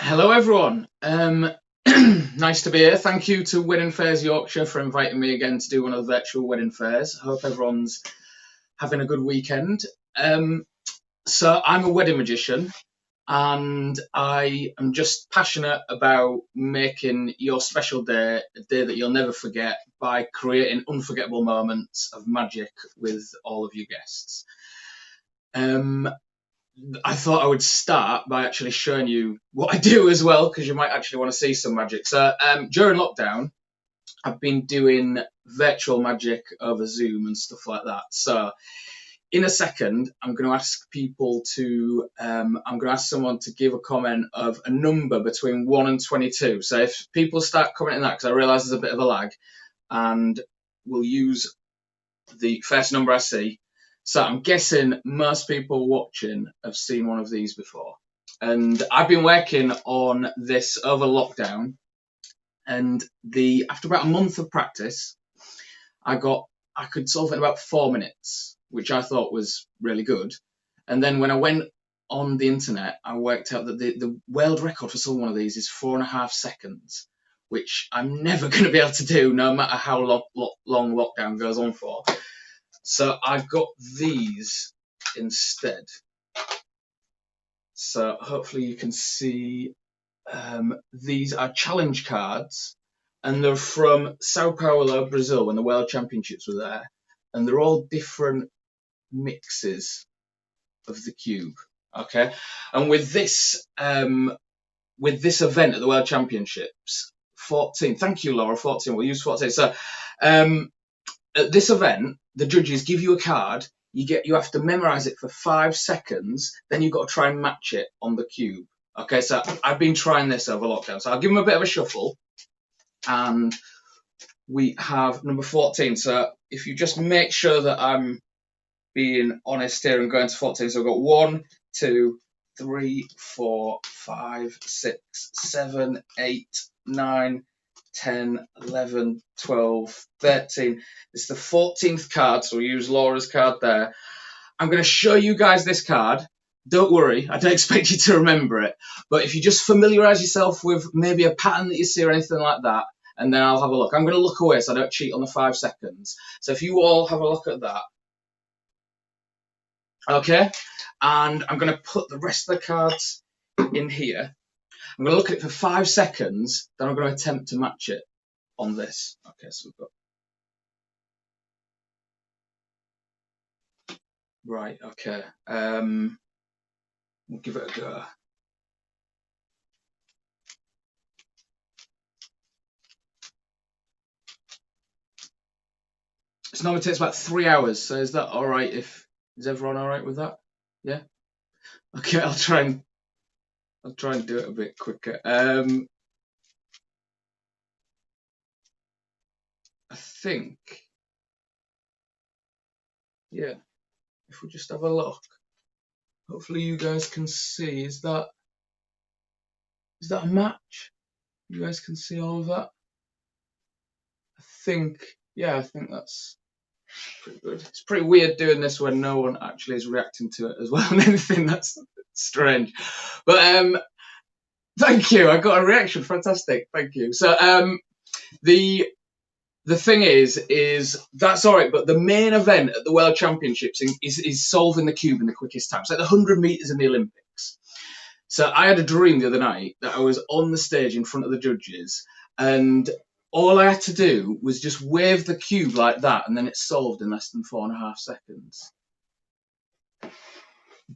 Hello everyone. Nice to be here. Thank you to Fayres Yorkshire for inviting me again to do one of the virtual wedding fairs. I hope everyone's having a good weekend. So I'm a wedding magician and I am just passionate about making your special day a day that you'll never forget by creating unforgettable moments of magic with all of you guests. I thought I would start by actually showing you what I do as well, because you might actually want to see some magic. So during lockdown, I've been doing virtual magic over Zoom and stuff like that. So in a second, I'm going to ask people to, I'm going to ask someone to give a comment of a number between 1 and 22. So if people start commenting that, because I realise there's a bit of a lag, and we'll use the first number I see. So I'm guessing most people watching have seen one of these before. And I've been working on this over lockdown. And after about a month of practice, I could solve it in about 4 minutes, which I thought was really good. And then when I went on the internet, I worked out that the world record for solving one of these is 4.5 seconds, which I'm never going to be able to do, no matter how long lockdown goes on for. So I've got these instead. So hopefully you can see these are challenge cards, and they're from Sao Paulo, Brazil, when the World Championships were there. And they're all different mixes of the cube. Okay, and with this event at the World Championships, 14. Thank you, Laura. 14. We'll use 14. So at this event, the judges give you a card. You have to memorize it for 5 seconds. Then you've got to try and match it on the cube. Okay, so I've been trying this over lockdown. So I'll give them a bit of a shuffle, and we have number 14. So if you just make sure that I'm being honest here and going to 14. So we've got 1, 2, 3, 4, 5, 6, 7, 8, 9, 10, 11, 12, 13. It's the 14th card, so we'll use Laura's card there. I'm going to show you guys this card. Don't worry, I don't expect you to remember it. But if you just familiarise yourself with maybe a pattern that you see or anything like that, and then I'll have a look. I'm going to look away so I don't cheat on the 5 seconds. So if you all have a look at that. Okay, and I'm going to put the rest of the cards in here. I'm going to look at it for 5 seconds, then I'm going to attempt to match it on this. Okay, so we've got... Right, okay. We'll give it a go. It normally takes about 3 hours, so is that all right? Is everyone all right with that? Yeah. Okay, I'll try and do it a bit quicker. I think, yeah. If we just have a look, hopefully you guys can see. Is that a match? You guys can see all of that. I think that's pretty good. It's pretty weird doing this when no one actually is reacting to it as well and anything. That's strange. But thank you. I got a reaction. Fantastic. Thank you. So the thing is that's all right, but the main event at the World Championships is solving the cube in the quickest time. It's like the 100 meters in the Olympics. So I had a dream the other night that I was on the stage in front of the judges, and all I had to do was just wave the cube like that, and then it's solved in less than 4.5 seconds.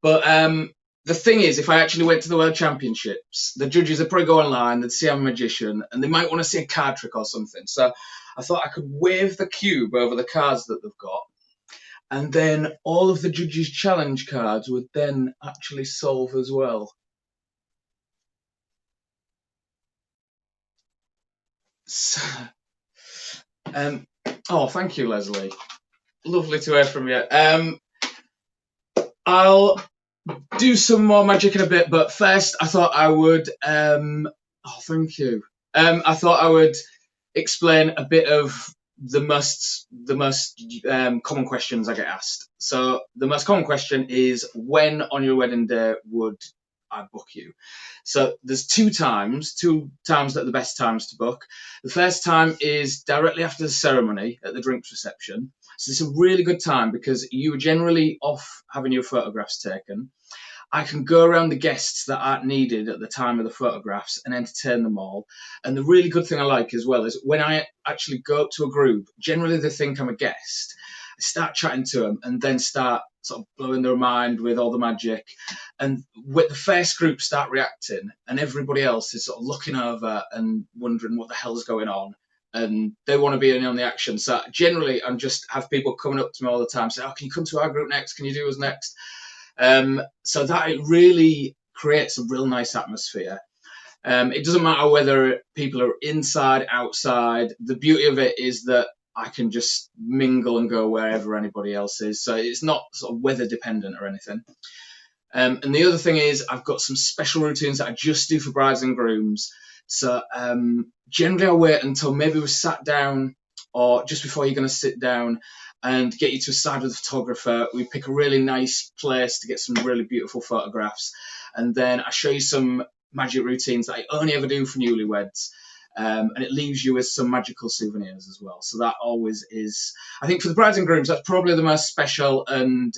But the thing is, if I actually went to the World Championships, the judges would probably go online, they'd see I'm a magician, and they might want to see a card trick or something. So I thought I could wave the cube over the cards that they've got, and then all of the judges' challenge cards would then actually solve as well. So, oh, thank you, Leslie. Lovely to hear from you. I'll do some more magic in a bit, but first I thought I would oh, thank you. I thought I would explain a bit of the most common questions I get asked. So the most common question is, when on your wedding day would I book you. So there's two times that are the best times to book. The first time is directly after the ceremony at the drinks reception. So it's a really good time because you are generally off having your photographs taken. I can go around the guests that aren't needed at the time of the photographs and entertain them all. And the really good thing I like as well is when I actually go up to a group, generally they think I'm a guest. I start chatting to them and then start sort of blowing their mind with all the magic. And with the first group start reacting and everybody else is sort of looking over and wondering what the hell's going on. And they want to be in on the action. So generally, I'm just have people coming up to me all the time, say, "Oh, can you come to our group next? Can you do us next?" So that it really creates a real nice atmosphere. It doesn't matter whether people are inside, outside. The beauty of it is that I can just mingle and go wherever anybody else is. So it's not sort of weather dependent or anything. And the other thing is I've got some special routines that I just do for brides and grooms. So generally I wait until maybe we've sat down or just before you're going to sit down and get you to a side with the photographer. We pick a really nice place to get some really beautiful photographs. And then I show you some magic routines that I only ever do for newlyweds. And it leaves you with some magical souvenirs as well. So that always is, I think for the brides and grooms, that's probably the most special, and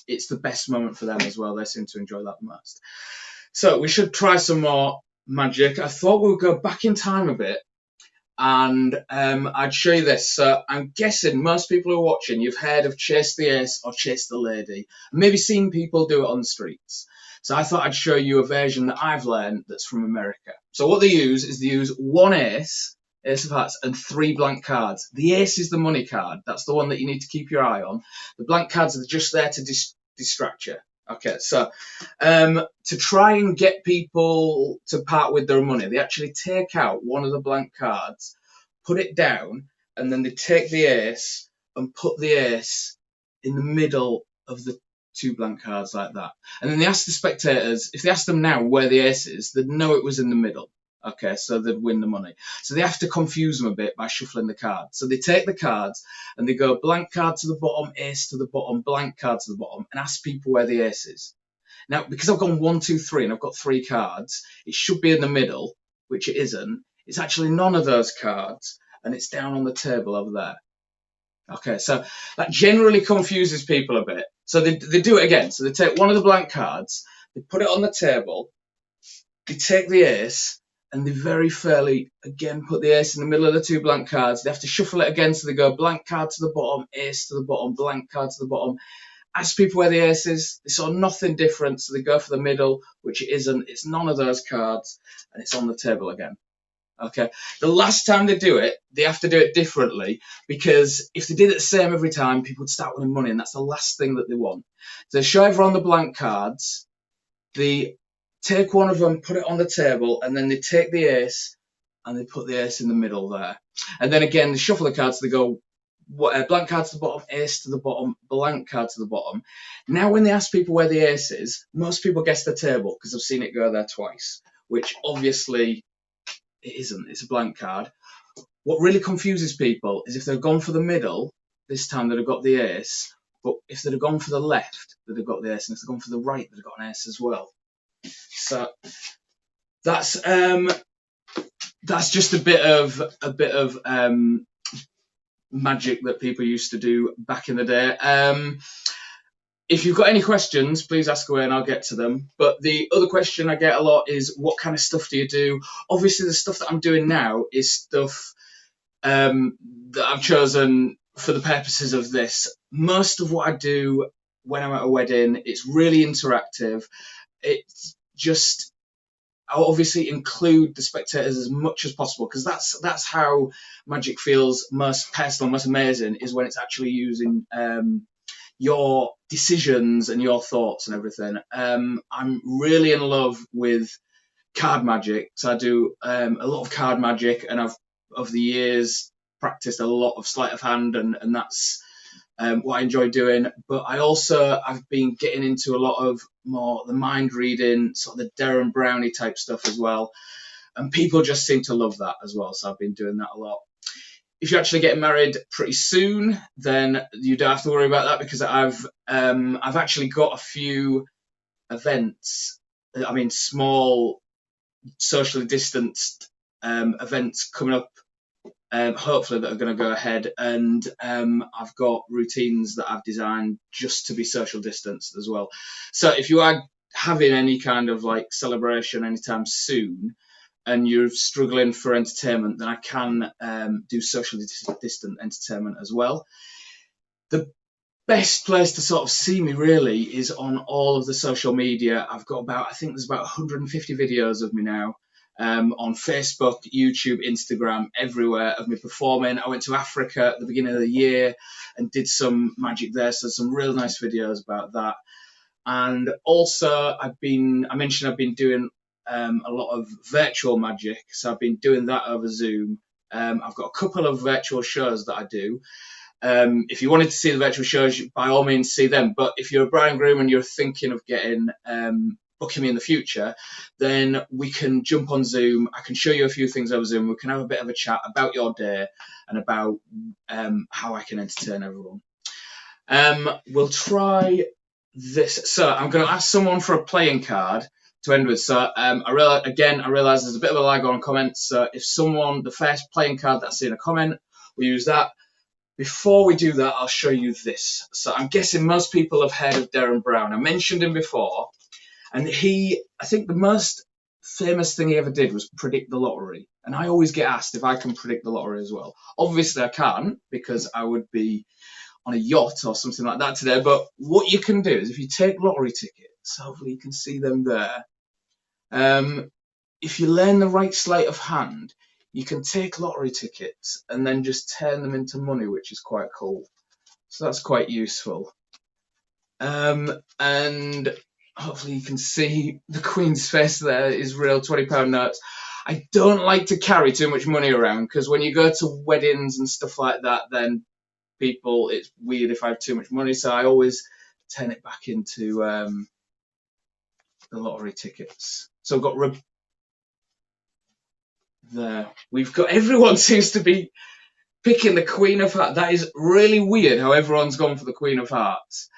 it's the best moment for them as well. They seem to enjoy that the most. So we should try some more magic. I thought we would go back in time a bit and I'd show you this. So I'm guessing most people who are watching, you've heard of Chase the Ace or Chase the Lady, maybe seen people do it on the streets. So I thought I'd show you a version that I've learned that's from America. So what they use is they use one ace of hearts, and 3 blank cards. The ace is the money card. That's the one that you need to keep your eye on. The blank cards are just there to distract you. Okay, so to try and get people to part with their money, they actually take out one of the blank cards, put it down, and then they take the ace and put the ace in the middle of the 2 blank cards like that. And then they ask the spectators, if they ask them now where the ace is, they'd know it was in the middle. Okay, so they'd win the money. So they have to confuse them a bit by shuffling the cards. So they take the cards and they go blank card to the bottom, ace to the bottom, blank card to the bottom, and ask people where the ace is. Now, because I've gone 1, 2, 3, and I've got 3 cards, it should be in the middle, which it isn't. It's actually none of those cards, and it's down on the table over there. Okay, so that generally confuses people a bit. So they do it again. So they take one of the blank cards, they put it on the table, they take the ace, and they very fairly, again, put the ace in the middle of the 2 blank cards. They have to shuffle it again, so they go blank card to the bottom, ace to the bottom, blank card to the bottom. Ask people where the ace is. They saw nothing different, so they go for the middle, which it isn't. It's none of those cards, and it's on the table again. Okay. The last time they do it, they have to do it differently, because if they did it the same every time, people would start winning money, and that's the last thing that they want. So they show everyone the blank cards. They take one of them, put it on the table, and then they take the ace and they put the ace in the middle there. And then again, they shuffle the cards. They go blank card to the bottom, ace to the bottom, blank card to the bottom. Now, when they ask people where the ace is, most people guess the table because I've seen it go there twice, which obviously it isn't. It's a blank card. What really confuses people is if they've gone for the middle, this time they'd have got the ace. But if they'd have gone for the left, they'd have got the ace. And if they'd gone for the right, they'd have got an ace as well. So that's just a bit of magic that people used to do back in the day. If you've got any questions, please ask away and I'll get to them. But the other question I get a lot is, what kind of stuff do you do? Obviously, the stuff that I'm doing now is stuff that I've chosen for the purposes of this. Most of what I do when I'm at a wedding, it's really interactive. It's just, I'll obviously include the spectators as much as possible, because that's how magic feels most personal, most amazing, is when it's actually using your decisions and your thoughts and everything. I'm really in love with card magic, so I do a lot of card magic, and I've over the years practiced a lot of sleight of hand, and that's what I enjoy doing. But I've been getting into a lot of more the mind reading, sort of the Derren Brownie type stuff as well, and people just seem to love that as well, so I've been doing that a lot. If you're actually getting married pretty soon, then you don't have to worry about that, because I've actually got a few events, I mean small socially distanced events coming up, hopefully that are going to go ahead, and I've got routines that I've designed just to be social distanced as well. So if you are having any kind of like celebration anytime soon and you're struggling for entertainment, then I can do socially distant entertainment as well. The best place to sort of see me really is on all of the social media. I've got I think there's about 150 videos of me now, on Facebook, YouTube, Instagram, everywhere, of me performing. I went to Africa at the beginning of the year and did some magic there, so some real nice videos about that. And also I mentioned I've been doing a lot of virtual magic, so I've been doing that over Zoom. I've got a couple of virtual shows that I do. If you wanted to see the virtual shows, by all means see them. But if you're a bride and groom and you're thinking of booking me in the future, then we can jump on Zoom. I can show you a few things over Zoom. We can have a bit of a chat about your day and about how I can entertain everyone. We'll try this. So I'm going to ask someone for a playing card to end with. So I realise there's a bit of a lag on comments. So if the first playing card that I see in a comment, we use that. Before we do that, I'll show you this. So I'm guessing most people have heard of Darren Brown. I mentioned him before, and I think the most famous thing he ever did was predict the lottery. And I always get asked if I can predict the lottery as well. Obviously I can't, because I would be on a yacht or something like that today. But what you can do is, if you take lottery tickets, hopefully you can see them there. If you learn the right sleight of hand, you can take lottery tickets and then just turn them into money, which is quite cool. So that's quite useful. And hopefully you can see the Queen's face there is real £20 notes. I don't like to carry too much money around, because when you go to weddings and stuff like that, then it's weird if I have too much money. So I always turn it back into the lottery tickets. So I've got there. We've got, everyone seems to be picking the Queen of Hearts. That is really weird how everyone's gone for the Queen of Hearts.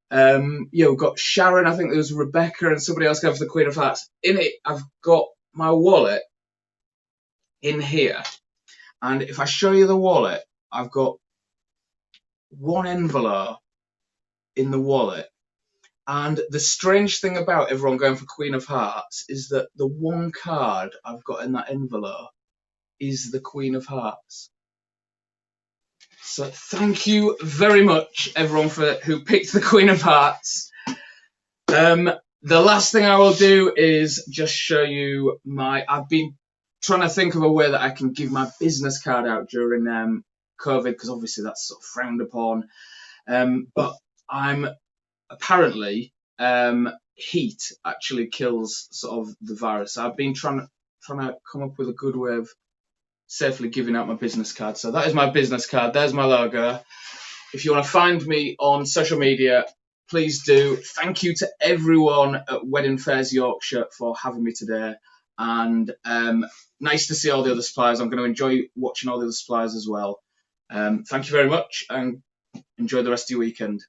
We've got Sharon, I think there was Rebecca, and somebody else going for the Queen of Hearts. In it, I've got my wallet in here. And if I show you the wallet, I've got one envelope in the wallet. And the strange thing about everyone going for Queen of Hearts is that the one card I've got in that envelope is the Queen of Hearts. So thank you very much, everyone, who picked the Queen of Hearts. The last thing I will do is just show you I've been trying to think of a way that I can give my business card out during COVID, because obviously that's sort of frowned upon. But apparently heat actually kills sort of the virus. So I've been trying to come up with a good way of safely giving out my business card. So that is my business card. There's my logo. If you want to find me on social media, please do. Thank you to everyone at Fayres Yorkshire for having me today. And nice to see all the other suppliers. I'm going to enjoy watching all the other suppliers as well. Thank you very much, and enjoy the rest of your weekend.